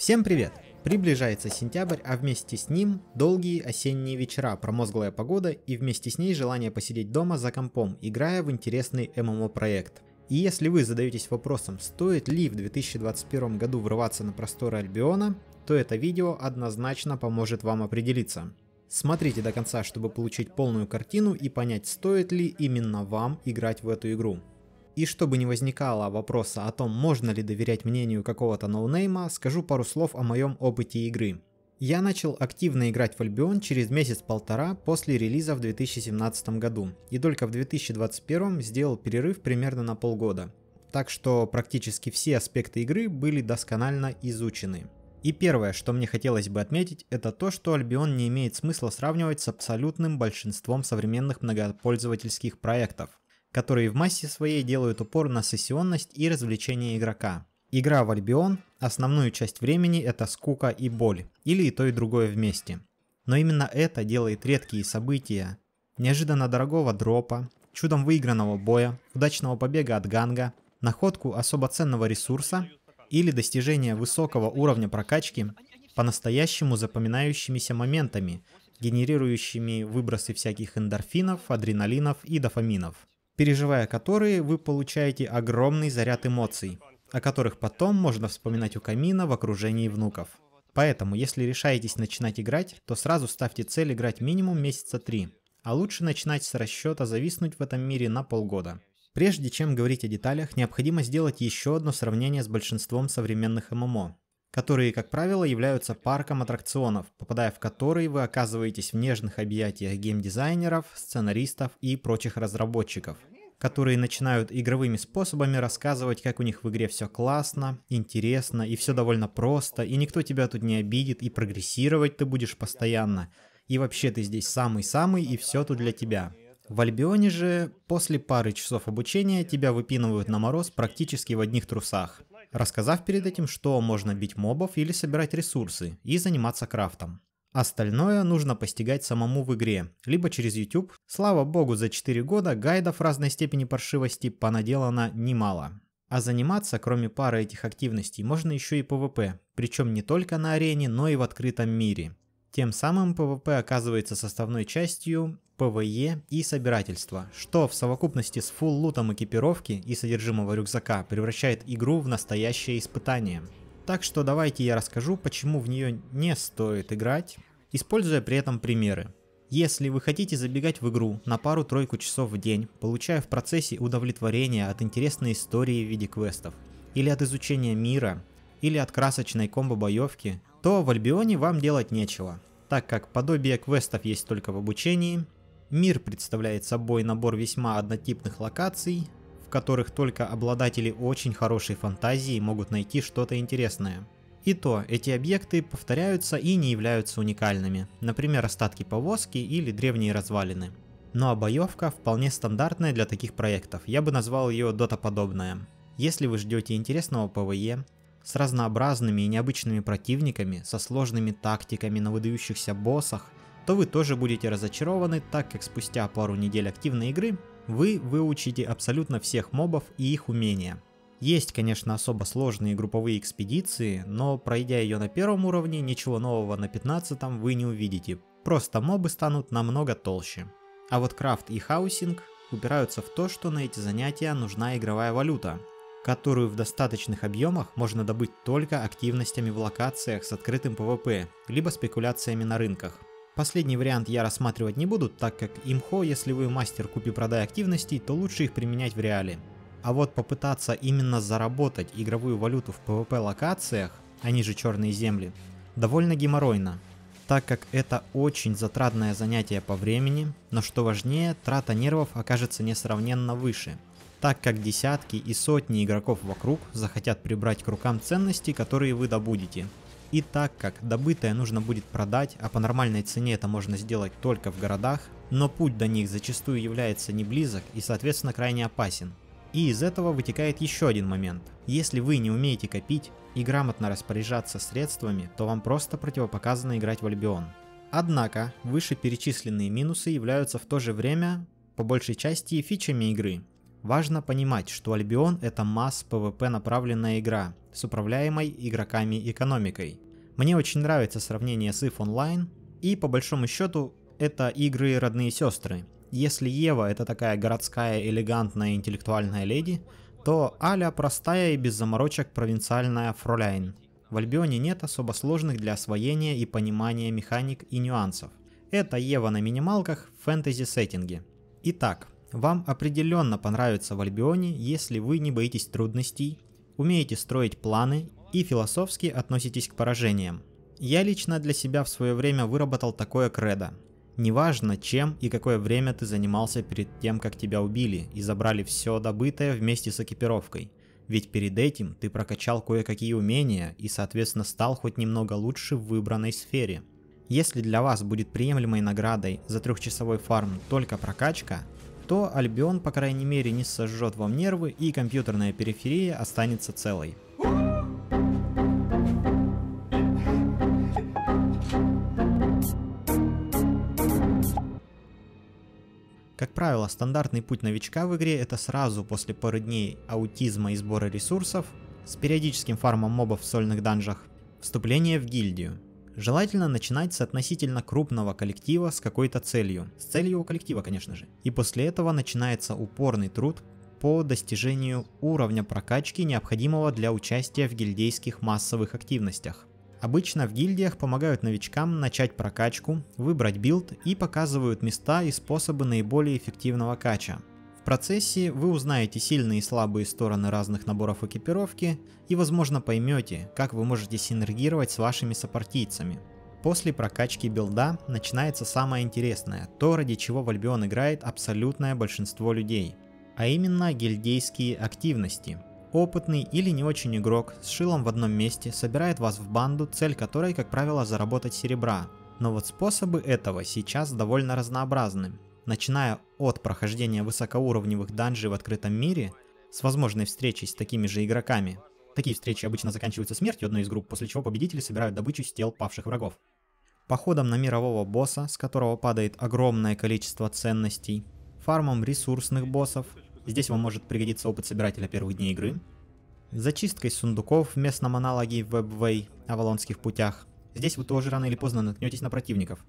Всем привет! Приближается сентябрь, а вместе с ним долгие осенние вечера, промозглая погода и вместе с ней желание посидеть дома за компом, играя в интересный ММО-проект. И если вы задаетесь вопросом, стоит ли в 2021 году врываться на просторы Альбиона, то это видео однозначно поможет вам определиться. Смотрите до конца, чтобы получить полную картину и понять, стоит ли именно вам играть в эту игру. И чтобы не возникало вопроса о том, можно ли доверять мнению какого-то ноунейма, скажу пару слов о моем опыте игры. Я начал активно играть в Альбион через месяц-полтора после релиза в 2017 году, и только в 2021 сделал перерыв примерно на полгода. Так что практически все аспекты игры были досконально изучены. И первое, что мне хотелось бы отметить, это то, что Альбион не имеет смысла сравнивать с абсолютным большинством современных многопользовательских проектов, которые в массе своей делают упор на сессионность и развлечение игрока. Игра в Альбион основную часть времени это скука и боль, или и то и другое вместе. Но именно это делает редкие события, неожиданно дорогого дропа, чудом выигранного боя, удачного побега от ганга, находку особо ценного ресурса или достижение высокого уровня прокачки по-настоящему запоминающимися моментами, генерирующими выбросы всяких эндорфинов, адреналинов и дофаминов, переживая которые вы получаете огромный заряд эмоций, о которых потом можно вспоминать у камина в окружении внуков. Поэтому, если решаетесь начинать играть, то сразу ставьте цель играть минимум месяца 3, а лучше начинать с расчета зависнуть в этом мире на полгода. Прежде чем говорить о деталях, необходимо сделать еще одно сравнение с большинством современных ММО, которые, как правило, являются парком аттракционов, попадая в которые вы оказываетесь в нежных объятиях геймдизайнеров, сценаристов и прочих разработчиков, которые начинают игровыми способами рассказывать, как у них в игре все классно, интересно и все довольно просто, и никто тебя тут не обидит, и прогрессировать ты будешь постоянно, и вообще ты здесь самый-самый, и все тут для тебя. В Альбионе же после пары часов обучения тебя выпинывают на мороз практически в одних трусах, рассказав перед этим, что можно бить мобов или собирать ресурсы и заниматься крафтом. Остальное нужно постигать самому в игре, либо через YouTube. Слава богу, за 4 года гайдов разной степени паршивости понаделано немало. А заниматься, кроме пары этих активностей, можно еще и PvP, причем не только на арене, но и в открытом мире. Тем самым PvP оказывается составной частью PvE и собирательства, что в совокупности с фулл лутом экипировки и содержимого рюкзака превращает игру в настоящее испытание. Так что давайте я расскажу, почему в нее не стоит играть, используя при этом примеры. Если вы хотите забегать в игру на пару-тройку часов в день, получая в процессе удовлетворение от интересной истории в виде квестов, или от изучения мира, или от красочной комбо-боевки, то в Альбионе вам делать нечего, так как подобие квестов есть только в обучении, мир представляет собой набор весьма однотипных локаций, в которых только обладатели очень хорошей фантазии могут найти что-то интересное. И то, эти объекты повторяются и не являются уникальными, например, остатки повозки или древние развалины. Ну а боевка вполне стандартная для таких проектов, я бы назвал ее дотоподобная. Если вы ждете интересного PvE, с разнообразными и необычными противниками, со сложными тактиками на выдающихся боссах, то вы тоже будете разочарованы, так как спустя пару недель активной игры вы выучите абсолютно всех мобов и их умения. Есть, конечно, особо сложные групповые экспедиции, но пройдя ее на первом уровне, ничего нового на 15-м вы не увидите, просто мобы станут намного толще. А вот крафт и хаусинг упираются в то, что на эти занятия нужна игровая валюта, которую в достаточных объемах можно добыть только активностями в локациях с открытым PvP, либо спекуляциями на рынках. Последний вариант я рассматривать не буду, так как имхо, если вы мастер купи-продай активностей, то лучше их применять в реале. А вот попытаться именно заработать игровую валюту в PvP локациях, они же черные земли, довольно геморройно, так как это очень затратное занятие по времени, но что важнее, трата нервов окажется несравненно выше, так как десятки и сотни игроков вокруг захотят прибрать к рукам ценности, которые вы добудете. И так как добытое нужно будет продать, а по нормальной цене это можно сделать только в городах, но путь до них зачастую является не близок и соответственно крайне опасен. И из этого вытекает еще один момент. Если вы не умеете копить и грамотно распоряжаться средствами, то вам просто противопоказано играть в Альбион. Однако, вышеперечисленные минусы являются в то же время, по большей части, фичами игры. Важно понимать, что Альбион — это масс PvP направленная игра с управляемой игроками экономикой. Мне очень нравится сравнение с EVE Online, и по большому счету это игры родные сестры. Если Ева — это такая городская элегантная интеллектуальная леди, то Аля простая и без заморочек провинциальная фроляйн. В Альбионе нет особо сложных для освоения и понимания механик и нюансов. Это Ева на минималках в фэнтези-сеттинге. Итак, вам определенно понравится в Альбионе, если вы не боитесь трудностей, умеете строить планы и философски относитесь к поражениям. Я лично для себя в свое время выработал такое кредо. Неважно, чем и какое время ты занимался перед тем, как тебя убили и забрали все добытое вместе с экипировкой. Ведь перед этим ты прокачал кое-какие умения и, соответственно, стал хоть немного лучше в выбранной сфере. Если для вас будет приемлемой наградой за 3-часовой фарм только прокачка, то Альбион, по крайней мере, не сожжет вам нервы и компьютерная периферия останется целой. Как правило, стандартный путь новичка в игре — это сразу после пары дней аутизма и сбора ресурсов, с периодическим фармом мобов в сольных данжах, вступление в гильдию. Желательно начинать с относительно крупного коллектива с какой-то целью. С целью у коллектива, конечно же. И после этого начинается упорный труд по достижению уровня прокачки, необходимого для участия в гильдейских массовых активностях. Обычно в гильдиях помогают новичкам начать прокачку, выбрать билд и показывают места и способы наиболее эффективного кача. В процессе вы узнаете сильные и слабые стороны разных наборов экипировки и, возможно, поймете, как вы можете синергировать с вашими сопартийцами. После прокачки билда начинается самое интересное, то, ради чего в Альбион играет абсолютное большинство людей, а именно гильдейские активности. Опытный или не очень игрок с шилом в одном месте собирает вас в банду, цель которой, как правило, заработать серебра. Но вот способы этого сейчас довольно разнообразны. Начиная от прохождения высокоуровневых данжей в открытом мире с возможной встречей с такими же игроками. Такие встречи обычно заканчиваются смертью одной из групп, после чего победители собирают добычу с тел павших врагов. Походом на мирового босса, с которого падает огромное количество ценностей. Фармом ресурсных боссов. Здесь вам может пригодиться опыт собирателя первых дней игры. Зачисткой сундуков в местном аналоге в WebWay, Авалонских путях. Здесь вы тоже рано или поздно наткнетесь на противников.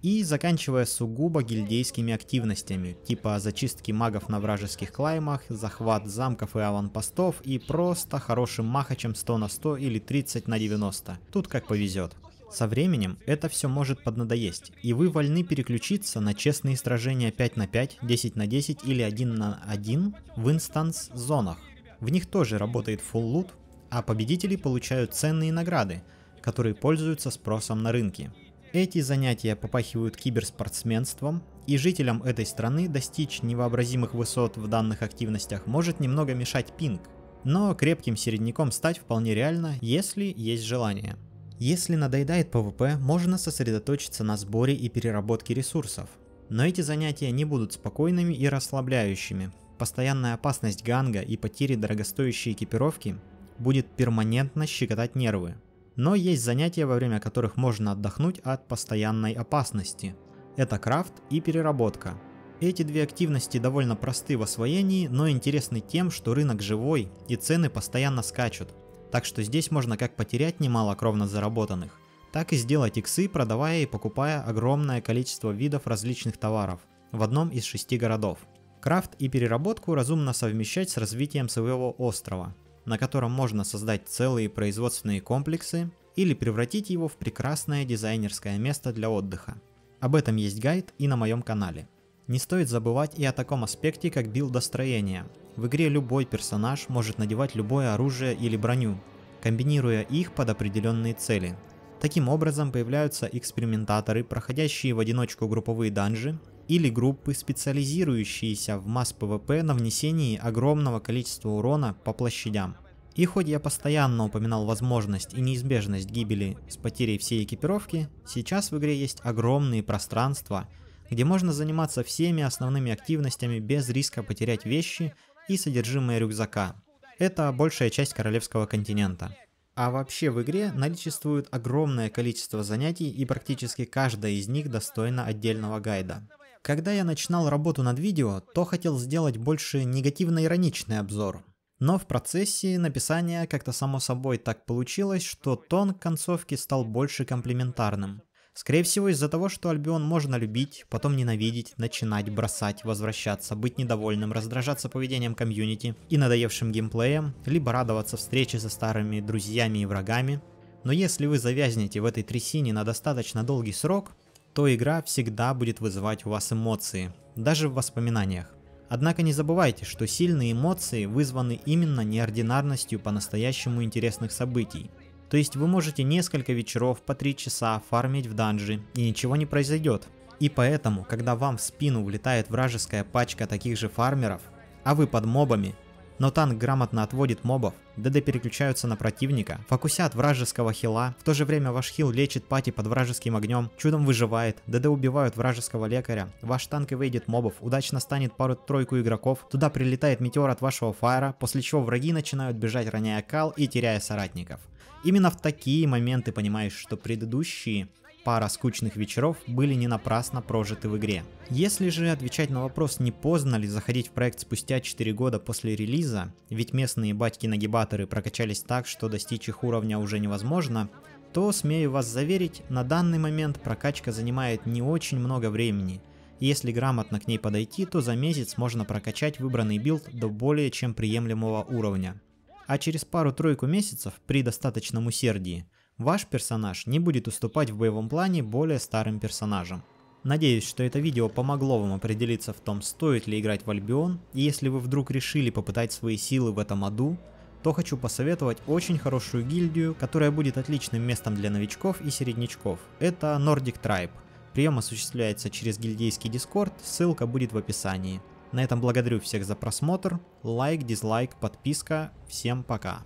И заканчивая сугубо гильдейскими активностями, типа зачистки магов на вражеских клаймах, захват замков и аванпостов и просто хорошим махачем 100 на 100 или 30 на 90. Тут как повезет. Со временем это все может поднадоесть, и вы вольны переключиться на честные сражения 5 на 5, 10 на 10 или 1 на 1 в инстанс-зонах. В них тоже работает full loot, а победители получают ценные награды, которые пользуются спросом на рынке. Эти занятия попахивают киберспортсменством, и жителям этой страны достичь невообразимых высот в данных активностях может немного мешать пинг, но крепким середняком стать вполне реально, если есть желание. Если надоедает PvP, можно сосредоточиться на сборе и переработке ресурсов. Но эти занятия не будут спокойными и расслабляющими. Постоянная опасность ганга и потери дорогостоящей экипировки будет перманентно щекотать нервы. Но есть занятия, во время которых можно отдохнуть от постоянной опасности. Это крафт и переработка. Эти две активности довольно просты в освоении, но интересны тем, что рынок живой и цены постоянно скачут. Так что здесь можно как потерять немало кровно заработанных, так и сделать иксы, продавая и покупая огромное количество видов различных товаров в одном из 6 городов. Крафт и переработку разумно совмещать с развитием своего острова, на котором можно создать целые производственные комплексы или превратить его в прекрасное дизайнерское место для отдыха. Об этом есть гайд и на моем канале. Не стоит забывать и о таком аспекте, как билдостроение. В игре любой персонаж может надевать любое оружие или броню, комбинируя их под определенные цели. Таким образом появляются экспериментаторы, проходящие в одиночку групповые данжи, или группы, специализирующиеся в масс-ПВП на внесении огромного количества урона по площадям. И хоть я постоянно упоминал возможность и неизбежность гибели с потерей всей экипировки, сейчас в игре есть огромные пространства, где можно заниматься всеми основными активностями без риска потерять вещи и содержимое рюкзака. Это большая часть королевского континента. А вообще в игре наличествует огромное количество занятий, и практически каждая из них достойна отдельного гайда. Когда я начинал работу над видео, то хотел сделать больше негативно-ироничный обзор. Но в процессе написания как-то само собой так получилось, что тон концовки стал больше комплиментарным. Скорее всего из-за того, что Альбион можно любить, потом ненавидеть, начинать, бросать, возвращаться, быть недовольным, раздражаться поведением комьюнити и надоевшим геймплеем, либо радоваться встрече со старыми друзьями и врагами. Но если вы завязнете в этой трясине на достаточно долгий срок, то игра всегда будет вызывать у вас эмоции, даже в воспоминаниях. Однако не забывайте, что сильные эмоции вызваны именно неординарностью по-настоящему интересных событий. То есть вы можете несколько вечеров по 3 часа фармить в данжи, и ничего не произойдет. И поэтому, когда вам в спину влетает вражеская пачка таких же фармеров, а вы под мобами, но танк грамотно отводит мобов, ДД переключаются на противника, фокусят вражеского хила, в то же время ваш хил лечит пати под вражеским огнем, чудом выживает, ДД убивают вражеского лекаря, ваш танк эвейдит мобов, удачно станет пару-тройку игроков, туда прилетает метеор от вашего фаера, после чего враги начинают бежать, роняя кал и теряя соратников. Именно в такие моменты понимаешь, что предыдущие пара скучных вечеров были не напрасно прожиты в игре. Если же отвечать на вопрос, не поздно ли заходить в проект спустя 4 года после релиза, ведь местные батьки-нагибаторы прокачались так, что достичь их уровня уже невозможно, то, смею вас заверить, на данный момент прокачка занимает не очень много времени. И если грамотно к ней подойти, то за месяц можно прокачать выбранный билд до более чем приемлемого уровня. А через пару-тройку месяцев, при достаточном усердии, ваш персонаж не будет уступать в боевом плане более старым персонажам. Надеюсь, что это видео помогло вам определиться в том, стоит ли играть в Альбион, и если вы вдруг решили попытать свои силы в этом аду, то хочу посоветовать очень хорошую гильдию, которая будет отличным местом для новичков и середнячков. Это Nordic Tribe. Прием осуществляется через гильдейский дискорд, ссылка будет в описании. На этом благодарю всех за просмотр, лайк, дизлайк, подписка, всем пока.